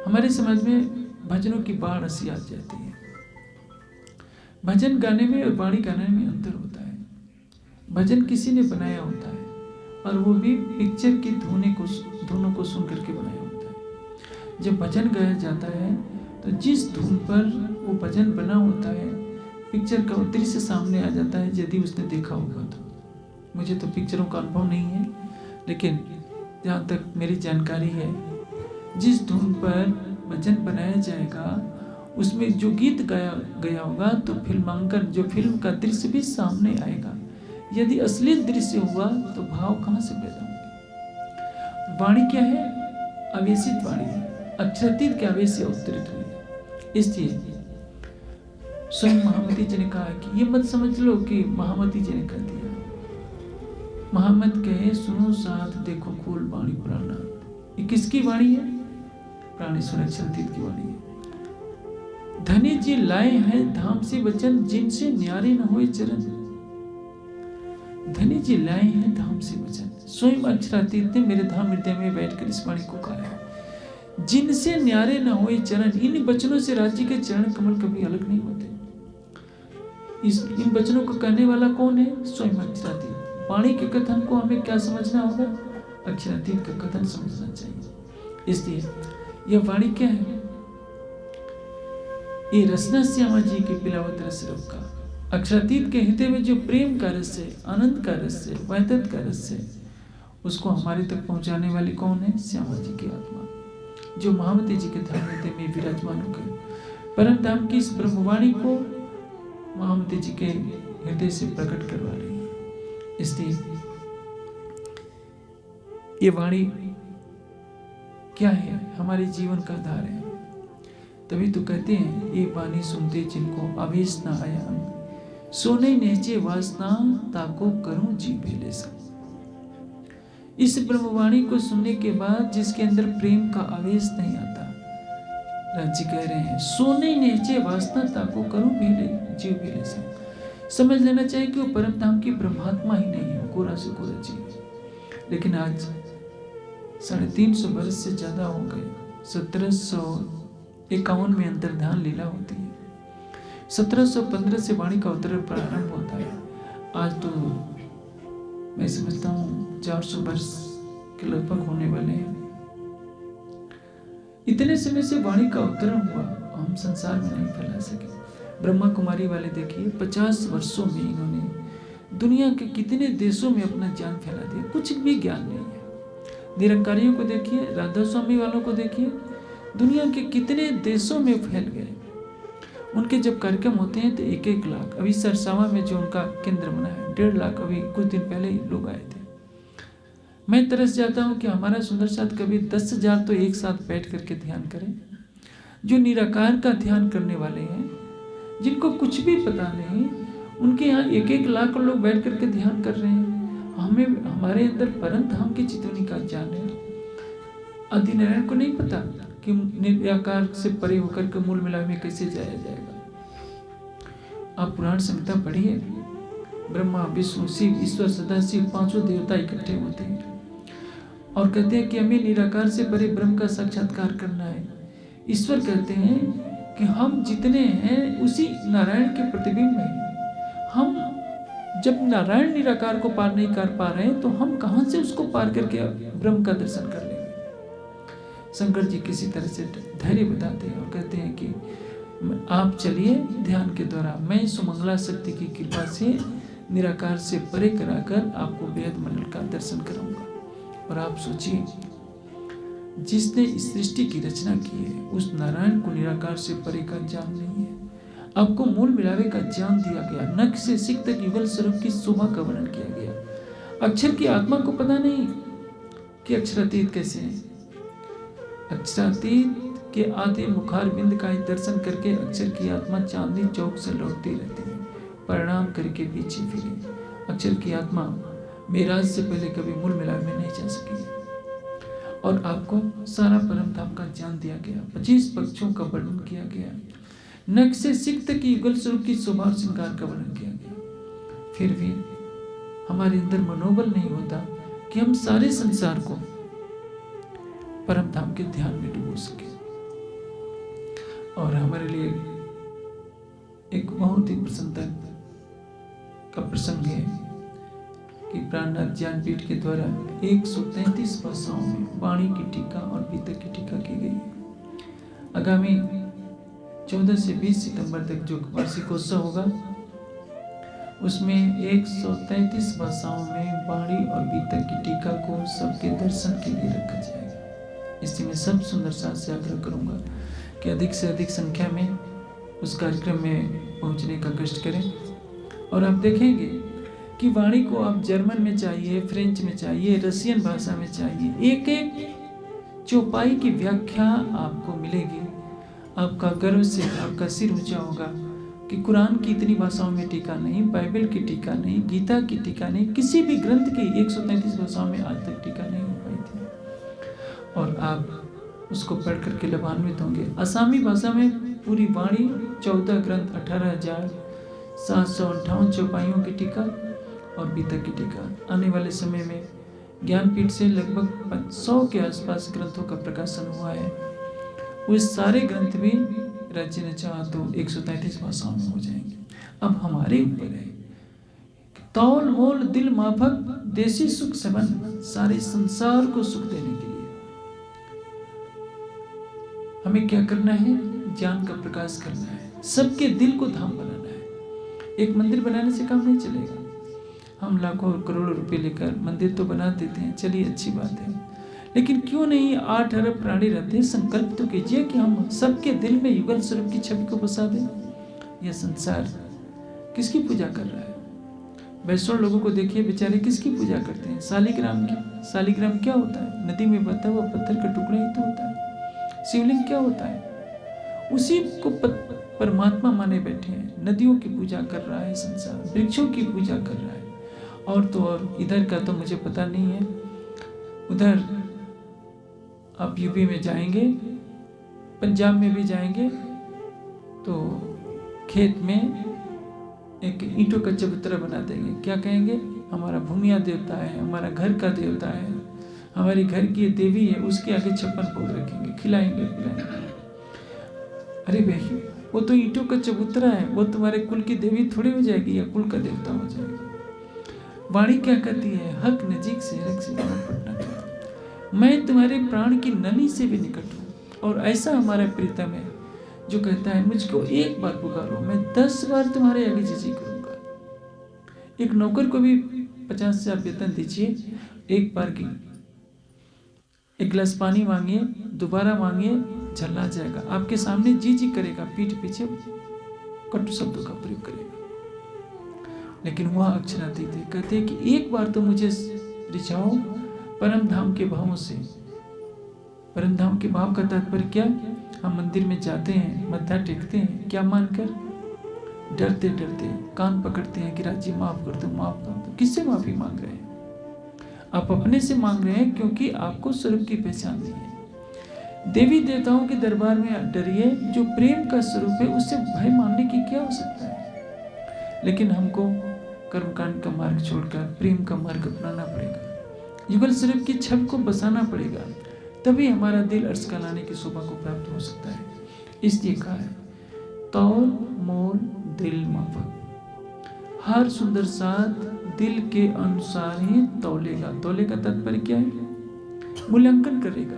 हमारे समाज में भजनों की बाढ़ ऐसी आ जाती है। भजन गाने में और वाणी गाने में अंतर होता है। भजन किसी ने बनाया होता है और वो भी पिक्चर की धुनों को सुन करके बनाया होता है। जब भजन गाया जाता है तो जिस धुन पर वो भजन बना होता है, पिक्चर का दृश्य सामने आ जाता है, यदि उसने देखा होगा तो। मुझे तो पिक्चरों का अनुभव नहीं है, लेकिन जहाँ तक मेरी जानकारी है, जिस धुन पर भजन बनाया जाएगा उसमें जो गीत गाया गया होगा तो फिल्मांकन, जो फिल्म का दृश्य भी सामने आएगा। यदि असली दृश्य हुआ तो भाव कहाँ से पैदा होंगे। वाणी क्या है? आवेशित वाणी है, अक्षरातीत के आवेश से अवतरित हुई है। इसलिए स्वयं महामती जी ने कहा कि ये मत समझ लो कि महामती जी ने कह दिया। महामत कहे सुनो साथ देखो खोल वाणी पुराना। ये किसकी वाणी है? प्राणेश्वर अक्षरातीत की वाणी है। धनी जी लाए हैं धाम से वचन, जिनसे न्यारे न होए चरण। धनी जी लाए हैं धाम से वचन, स्वयं अक्षरातीत ने मेरे धाम हृदय में बैठकर इस वाणी को कहा है। जिनसे न्यारे न होए चरण, इन वचनों से राज्य के चरण कमल कभी अलग नहीं होते। इन वचनों को कहने वाला कौन है? स्वयं अक्षरातीत। वाणी के कथन को हमें क्या समझना होगा? अक्षरातीत का कथन समझना चाहिए। इसलिए यह वाणी क्या है? ये रसना श्यामा जी के पिलावत रस रब का, अक्षरातीत के हृदय में जो प्रेम का रस है, आनंद का रस है, वैदत का रस है, उसको हमारे तक पहुंचाने वाली कौन है? श्यामा जी की आत्मा, जो महामती जी के धाम हृदय में विराजमान होकर परम धाम की इस ब्रह्मवाणी को महामती जी के हृदय से प्रकट करवा रही है। इसलिए ये वाणी क्या है? हमारे जीवन का आधार है। तभी तो कहते हैं ये वाणी सुनते जिनको आवेश न आया, सोने नेचे वासना ताको करूं जी बेले सब। इस ब्रह्मवाणी को सुनने के बाद जिसके अंदर प्रेम का आवेश नहीं आता, राज्य कह रहे हैं सोने नेचे वासना ताको करूं बेले जीव बेले सब। समझ लेना चाहिए कि वो परम धाम की परमात्मा ही नहीं है, कोरा से कोरा जीव। लेकिन आज 350 वर्ष से ज्यादा हो गए। 1751 में अंतर्धान लीला होती है। 1715 से वाणी का अवतरण प्रारंभ होता है। आज तो मैं समझता हूँ 400 वर्ष के लगभग होने वाले हैं। इतने समय से वाणी का अवतरण हुआ, हम संसार में नहीं फैला सके। ब्रह्मा कुमारी वाले देखिए, 50 वर्षों में इन्होंने दुनिया के कितने देशों में अपना ज्ञान फैला दिया, कुछ भी ज्ञान नहीं है। निरंकारियों को देखिए, राधा स्वामी वालों को देखिए, दुनिया के कितने देशों में फैल गए। उनके जब कार्यक्रम होते हैं तो 1-1 लाख, अभी सरसावा में जो उनका केंद्र बना है 1.5 लाख, अभी कुछ दिन पहले ही लोग आए थे। मैं तरस जाता हूँ कि हमारा सुंदर साथ कभी 10,000 तो एक साथ बैठ करके ध्यान करें। जो निराकार का ध्यान करने वाले हैं, जिनको कुछ भी पता नहीं, उनके यहाँ 1-1 लाख लोग बैठ करके ध्यान कर रहे हैं। हमें, हमारे अंदर परम धाम की चितवनी का ज्ञान है। आदिनारायण को नहीं पता कि निराकार से परे होकर के मूल मिलाप में कैसे जाया जाएगा। आप पुराण संहिता पढ़िए, ब्रह्मा विष्णु शिव ईश्वर सदाशिव 5 देवता इकट्ठे होते हैं और कहते हैं कि हमें निराकार से परे ब्रह्म का साक्षात्कार करना है। ईश्वर कहते हैं कि हम जितने हैं उसी नारायण के प्रतिबिंब हैं। हम जब नारायण निराकार को पार नहीं कर पा रहे हैं तो हम कहां से उसको पार करके ब्रह्म का दर्शन कर लेंगे। शंकर जी किसी तरह से धैर्य बताते हैं और कहते हैं कि आप चलिए ध्यान के द्वारा, मैं सुमंगला शक्ति की कृपा से निराकार से परे कराकर आपको बेहद मंडल का दर्शन कराऊंगा। और आप सोचिए, जिसने इस सृष्टि की रचना की है उस नारायण को निराकार से परे का ज्ञान नहीं है। आपको मूल मिलावे का ज्ञान दिया गया, नख से सिख तक युगल स्वरूप की शोभा का वर्णन किया गया। अक्षर की आत्मा को पता नहीं कि अक्षरातीत कैसे है। अक्षरातीत के आधे मुखार बिंद का ही दर्शन करके अक्षर की आत्मा चांदनी चौक से लौटती रहती है, परिणाम करके पीछे फिरे। अक्षर की आत्मा मेराज से पहले कभी मूल मिलाप में नहीं जा सकी। और आपको सारा परम धाम का ज्ञान दिया गया, 25 पक्षों का वर्णन किया गया, नख से सिख तक युगल स्वरूप की शोभा और श्रृंगार का वर्णन किया गया। फिर भी हमारे अंदर मनोबल नहीं होता कि हम सारे संसार को परम धाम के ध्यान में डुबो सके। और हमारे लिए एक बहुत ही प्रसन्नता का प्रसंग है कि प्राणनाथ ज्ञानपीठ के द्वारा 133 भाषाओं में वाणी की टीका और पीतक की टीका की गई है। आगामी 14 से 20 सितंबर तक जो वार्षिकोत्सव होगा उसमें 133 भाषाओं में वाणी और बीतक की टीका को सबके दर्शन के लिए रखा जाएगा। इसलिए मैं सब सुंदर साथ से आग्रह करूंगा कि अधिक से अधिक संख्या में उस कार्यक्रम में पहुंचने का कष्ट करें। और आप देखेंगे कि वाणी को आप जर्मन में चाहिए, फ्रेंच में चाहिए, रशियन भाषा में चाहिए, एक एक चौपाई की व्याख्या आपको मिलेगी। आपका गर्व से आपका सिर ऊंचा होगा कि कुरान की इतनी भाषाओं में टीका नहीं, बाइबल की टीका नहीं, गीता की टीका नहीं, किसी भी ग्रंथ की 133 भाषाओं में आज तक टीका नहीं हो पाई थी। और आप उसको पढ़ करके लाभान्वित होंगे। आसामी भाषा में पूरी वाणी 14 ग्रंथ 18,758 चौपाइयों की टीका और बीतक की टीका। आने वाले समय में ज्ञानपीठ से लगभग 100 के आसपास ग्रंथों का प्रकाशन हुआ है। वो सारे ग्रंथ भी राज्य ने चाहा तो 133 भाषाओं में हो जाएंगे। अब हमारे ऊपर है तौल मोल दिल माफक देसी सुख संबंध, सारे संसार को सुख देने के लिए हमें क्या करना है? ज्ञान का प्रकाश करना है, सबके दिल को धाम बनाना है। एक मंदिर बनाने से काम नहीं चलेगा। हम लाखों करोड़ों रुपए लेकर मंदिर तो बना देते हैं, चलिए अच्छी बात है, लेकिन क्यों नहीं 8 अरब प्राणी रहते हैं, संकल्प तो कीजिए कि हम सबके दिल में युगल स्वरूप की छवि को बसा दें। यह संसार किसकी पूजा कर रहा है? वैष्णव लोगों को देखिए, बेचारे किसकी पूजा करते हैं? शालिग्राम की। शालिग्राम क्या होता है? नदी में बहता हुआ पत्थर का टुकड़ा ही तो होता है। शिवलिंग क्या होता है? उसी को परमात्मा माने बैठे हैं। नदियों की पूजा कर रहा है संसार, वृक्षों की पूजा कर रहा है। और तो और इधर का तो मुझे पता नहीं है, उधर आप यूपी में जाएंगे, पंजाब में भी जाएंगे तो खेत में एक ईंटों का चबूतरा बना देंगे। क्या कहेंगे? हमारा भूमिया देवता है, हमारा घर का देवता है, हमारी घर की देवी है, उसके आगे 56 भोग रखेंगे, खिलाएंगे पिलाएंगे। अरे भाई, वो तो ईंटों का चबूतरा है, वो तुम्हारे कुल की देवी थोड़ी हो जाएगी या कुल का देवता हो जाएगी। वाणी क्या कहती है? हक नजीक से रख से पटना कहती, मैं तुम्हारे प्राण की नली से भी निकट हूँ। और ऐसा हमारा प्रीतम है जो कहता है मुझको एक बार पुकारो, मैं 10 बार तुम्हारे आगे जी करूंगा। एक नौकर को भी 50,000 वेतन दीजिए, एक बार की एक गिलास पानी मांगिए, दोबारा मांगिए, झल्ला जाएगा, आपके सामने जी करेगा, पीठ पीछे कटु शब्दों का प्रयोग करेगा। लेकिन वह अक्षरातीत है, कहते हैं कि एक बार तो मुझे रिझाओ परम धाम के भावों से। परम धाम के भाव का तात्पर्य क्या? हम मंदिर में जाते हैं, मत्था टेकते हैं, क्या मानकर? डरते डरते कान पकड़ते हैं कि राज्य माफ कर दो, माफ कर दो। किससे माफी मांग रहे हैं? आप अपने से मांग रहे हैं, क्योंकि आपको स्वरूप की पहचान नहीं है। देवी देवताओं के दरबार में डरिए, जो प्रेम का स्वरूप है उससे भय मानने की क्या हो सकता है? लेकिन हमको कर्मकांड का मार्ग छोड़कर प्रेम का मार्ग अपनाना पड़ेगा, युगल स्वरूप की छवि को बसाना पड़ेगा, तभी हमारा दिल अर्श का लाने की शोभा को प्राप्त हो सकता है। इसलिए कहा है तौल मोल दिल माफक, हर सुंदर साथ दिल के अनुसार ही तौलेगा। तौले का तात्पर्य क्या है? मूल्यांकन करेगा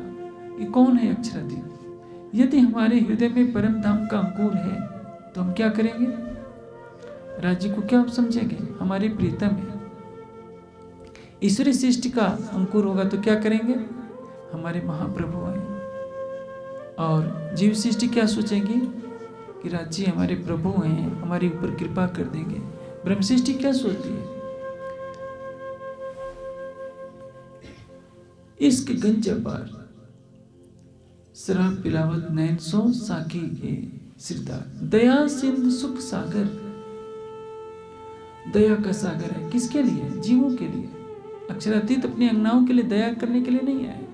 कि कौन है अक्षरातीत। यदि हमारे हृदय में परम धाम का अंकुर है तो हम क्या करेंगे? राज्य को क्या आप समझेंगे? हमारे प्रीतम है। ईश्वरीय सृष्टि का अंकुर होगा तो क्या करेंगे? हमारे महाप्रभु हैं। और जीव सृष्टि क्या सोचेंगी? कि राज्य हमारे प्रभु हैं, हमारे ऊपर कृपा कर देंगे। ब्रह्म सृष्टि क्या सोचती है? इश्क गंज पार शराब पिलावत नैन सो साकी है सिरदार, दया सिंधु सुख सागर। दया का सागर है किसके लिए? जीवों के लिए। अक्षरातीत अपने अंगनाओं के लिए दया करने के लिए नहीं आए।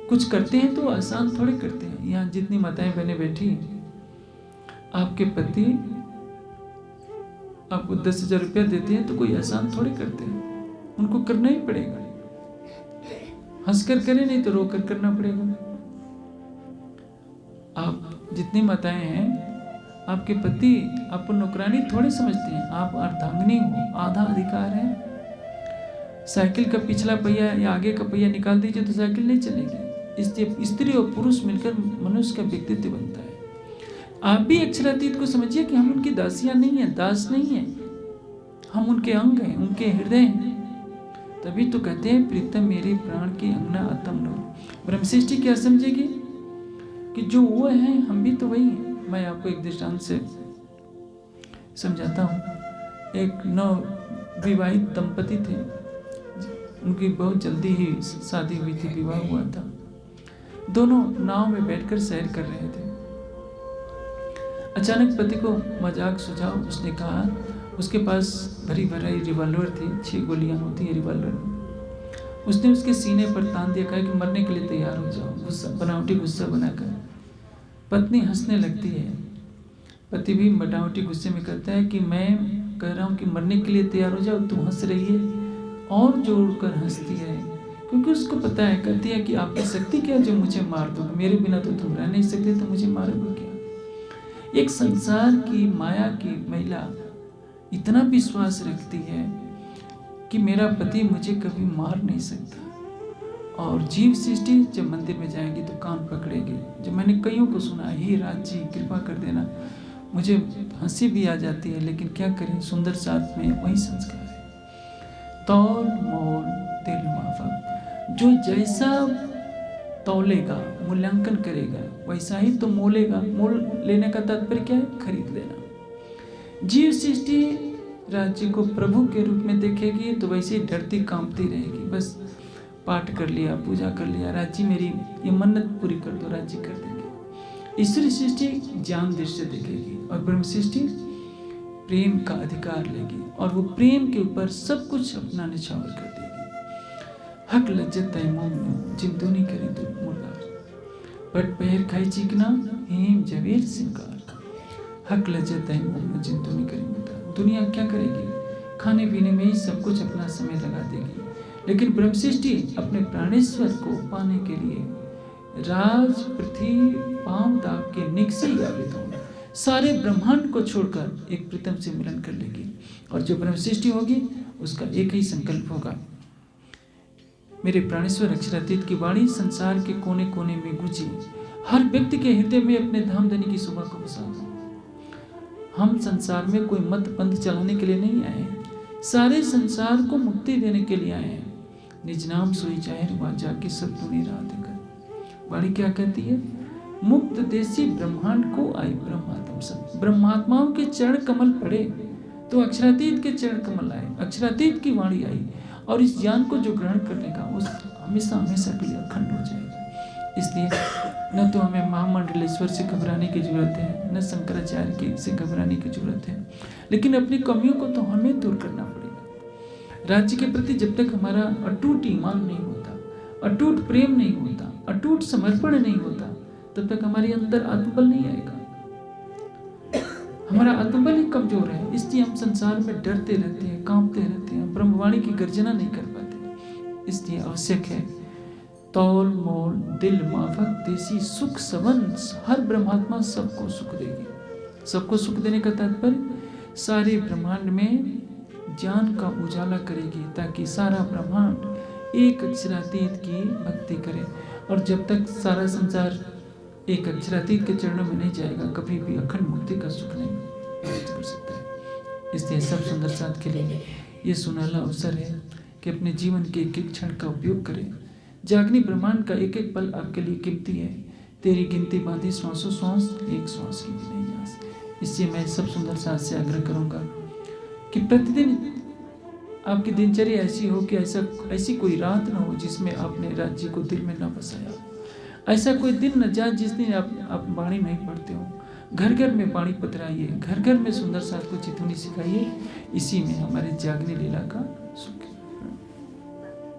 कुछ करते हैं तो आसान थोड़े करते हैं। यहाँ जितनी माताएं बहनें बैठी, आपके पति आपको 10,000 रुपया देते हैं तो कोई आसान थोड़े करते हैं, उनको करना ही पड़ेगा। हंसकर करें नहीं तो रोकर करना पड़ेगा। आप जितनी माताएं हैं, आपके पति आपको नौकरानी थोड़े समझते हैं, आप अर्धांगिनी हो, आधा अधिकार है। साइकिल का पिछला पहिया या आगे का पहिया निकाल दीजिए तो साइकिल नहीं चलेगी। इसलिए स्त्री और पुरुष मिलकर मनुष्य का व्यक्तित्व बनता है। आप भी अक्षरातीत को समझिए कि हम उनकी दासियां नहीं है, दास नहीं है, हम उनके अंग हैं, उनके हृदय हैं। तभी तो कहते हैं प्रीतम मेरे प्राण की अंगना अतम लो। ब्रह्म सृष्टि क्या समझेगी कि जो वो है हम भी तो वही हैं। मैं आपको एक दृष्टांत से समझाता हूँ। एक नव विवाहित दंपति थे, उनकी बहुत जल्दी ही शादी हुई थी, विवाह हुआ था। दोनों नाव में बैठकर सैर कर रहे थे। अचानक पति को मजाक सूझा। उसने कहा, उसके पास भरी भराई रिवॉल्वर थी, 6 गोलियां होती है रिवॉल्वर में। उसने उसके सीने पर तान दिया, कहा कि मरने के लिए तैयार हो जाओ, गुस्सा, बनावटी गुस्सा बनाकर। पत्नी हंसने लगती है। पति भी बनावटी गुस्से में कहता है कि मैं कह रहा हूँ कि मरने के लिए तैयार हो जाओ, तुम हंस रही है। और जोड़कर हंसती है, क्योंकि उसको पता है, कहती है कि आपकी शक्ति क्या जो मुझे मार दो, मेरे बिना तो तुम रह नहीं सकते, तो मुझे मारोगे क्या। एक संसार की माया की महिला इतना विश्वास रखती है कि मेरा पति मुझे कभी मार नहीं सकता। और जीव सृष्टि जब मंदिर में जाएगी तो कान पकड़ेगी। जब मैंने कईयों को सुना, हे राज जी कृपा कर देना, मुझे हंसी भी आ जाती है, लेकिन क्या करें, सुंदर साथ में वही संस्कार है। तौल मोल तिल माफक, जो जैसा तौलेगा, मूल्यांकन करेगा, वैसा ही तो मोलेगा। मोल लेने का तात्पर्य क्या है, खरीद लेना। जीव सृष्टि राज्य को प्रभु के रूप में देखेगी तो वैसे ही डरती कांपती रहेगी। बस पाठ कर लिया, पूजा कर लिया, राज्य मेरी ये मन्नत पूरी कर दो, राज्य कर देंगे। ईश्वरी सृष्टि ज्ञान दृष्टि देखेगी और ब्रह्म सृष्टि प्रेम का अधिकार लेगी और वो प्रेम के ऊपर सब कुछ अपना निछावर कर देगी। हक लज्जत तैमूम जिंदूनी करे तो मुर्दार, पट पैर खाई चिकना हेम जवेर सिंगार। हक लज्जत तैमूम जिंदूनी करे मुर्दार। दुनिया क्या करेगी, खाने पीने में ही सब कुछ अपना समय लगा देगी, लेकिन ब्रह्म सृष्टि अपने प्राणेश्वर को पाने के लिए राज पृथ्वी पांव दाग के निकसे यावित होंगे। सारे ब्रह्मांड को छोड़कर एक प्रीतम से मिलन कर लेगी। और जो ब्रह्म सृष्टि होगी उसका एक ही संकल्प होगा, मेरे प्राणेश्वर अक्षरातीत की वाणी संसार के कोने कोने में गूंजी, हर व्यक्ति के हृदय में अपने धामधनी की शोभा को बसा दो। हम संसार में कोई मत पंथ चलाने के लिए नहीं आए हैं, सारे संसार को मुक्ति देने के लिए आए हैं। निज नाम सोई जाहिर वहां जाके सब दुनी राह देकर। वाणी क्या कहती है, मुक्त देशी ब्रह्मांड को आई ब्रह्मात्म सब। ब्रह्मात्माओं के चरण कमल पड़े तो अक्षरातीत के चरण कमल आए, अक्षरातीत की वाणी आई और इस ज्ञान को जो ग्रहण कर लेगा उस हमेशा हमेशा के लिए अखंड हो जाएगा। इसलिए न तो हमें महामंडलेश्वर से घबराने की जरूरत है, न शंकराचार्य से घबराने की जरूरत है, लेकिन अपनी कमियों को तो हमें दूर करना पड़ेगा। राज्य के प्रति जब तक हमारा अटूट ईमान नहीं होता, अटूट प्रेम नहीं होता, अटूट समर्पण नहीं होता, तब तक हमारे अंदर आत्मबल नहीं आएगा। हमारा आत्मबल ही कमजोर है, इसलिए हम संसार में डरते रहते हैं, कांपते रहते हैं, ब्रह्मवाणी की गर्जना नहीं कर पाते। इसलिए आवश्यक है तौल मोल दिल माफक देसी सुख सबन। हर ब्रह्मात्मा सबको सुख देगी। सबको सुख देने का तात्पर्य सारे ब्रह्मांड में ज्ञान का उजाला करेगी, ताकि सारा ब्रह्मांड एक अक्षरातीत की भक्ति करे। और जब तक सारा संसार एक अक्षरातीत के चरणों में नहीं जाएगा, कभी भी अखंड मुक्ति का सुख नहीं प्राप्त कर सकता है। इसलिए सब सुंदर साथ के लिए ये सुनहला अवसर है कि अपने जीवन के एक एक क्षण का उपयोग करें। जागनी ब्रह्मांड का एक एक पल आपके लिए कीमती है। तेरी गिनती बांधी श्वासों श्वास, एक श्वास की भी नहीं आस। इसलिए मैं सब सुंदर साथ से आग्रह करूंगा कि प्रतिदिन आपकी दिनचर्या ऐसी हो कि ऐसी कोई रात ना हो जिसमें आपने राज्य को दिल में ना बसाया। ऐसा कोई दिन न जाए जिस दिन आप वाणी नहीं पढ़ते हो। घर घर में वाणी पधराइए, घर घर में सुंदर साथ को चितवनी सिखाइए। इसी में हमारे जागने लीला का सुख है।